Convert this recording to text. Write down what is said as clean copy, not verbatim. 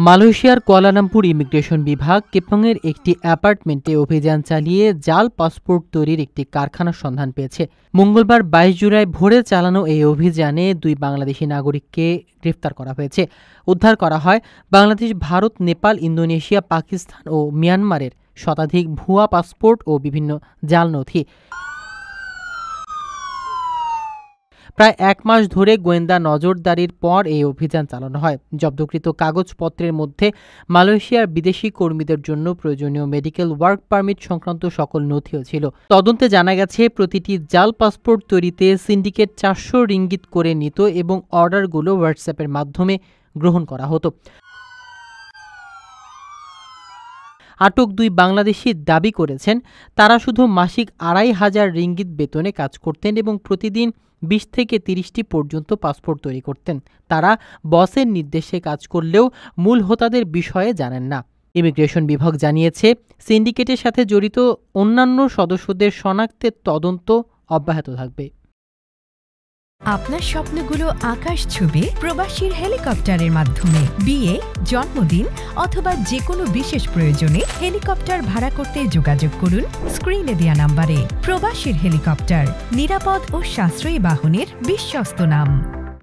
মালয়েশিয়ার Kuala Lumpur immigration বিভাগ কেপংয়ের একটি অ্যাপার্টমেন্টে অভিযান চালিয়ে জাল পাসপোর্ট তৈরির একটি কারখানার সন্ধান পেয়েছে। মঙ্গলবার ২২ জুলাই ভোরে চালানো এই অভিযানে ২ বাংলাদেশি নাগরিককে গ্রেফতার করা হয়েছে। উদ্ধার করা হয় বাংলাদেশ, ভারত, নেপাল, ইন্দোনেশিয়া, পাকিস্তান ও মিয়ানমারের শতাধিক ভুয়া পাসপোর্ট ও বিভিন্ন জাল নথি। প্রায় ১ মাস ধরে গোয়েন্দা নজরদারির পর এই অভিযান চালানো হয়। জব্দকৃত কাগজপত্রের মধ্যে মালয়েশিয়ার বিদেশি কর্মীদের জন্য প্রয়োজনীয় মেডিকেল ওয়ার্ক পারমিট সংক্রান্ত সকল নথিও ছিল। তদন্তে জানা গেছে, প্রতিটি জাল পাসপোর্ট তৈরিতে সিন্ডিকেট ৪০০ রিঙ্গিত করে নিত এবং অর্ডারগুলো হোয়াটসঅ্যাপের মাধ্যমে গ্রহণ করা হতো। আটক ২ বাংলাদেশি দাবি করেছেন, তারা শুধু মাসিক ২৫০০ রিঙ্গিত বেতনে কাজ করতেন এবং প্রতিদিন ২০ থেকে ৩০টি পর্যন্ত পাসপোর্ট তৈরি করতেন। তারা বসের নির্দেশে কাজ করলেও মূল হোতাদের বিষয়ে জানেন না। ইমিগ্রেশন বিভাগ জানিয়েছে, সিন্ডিকেটের সাথে জড়িত অন্যান্য সদস্যদের শনাক্তের তদন্ত অব্যাহত থাকবে। আপনার স্বপ্নগুলো আকাশ ছুবে প্রবাসীর হেলিকপ্টারের মাধ্যমে। বিয়ে, জন্মদিন অথবা যে কোনো বিশেষ প্রয়োজনে হেলিকপ্টার ভাড়া করতে যোগাযোগ করুন স্ক্রিনে দেয়া নাম্বারে। প্রবাসীর হেলিকপ্টার, নিরাপদ ও সাশ্রয়ী বাহনের বিশ্বস্ত নাম।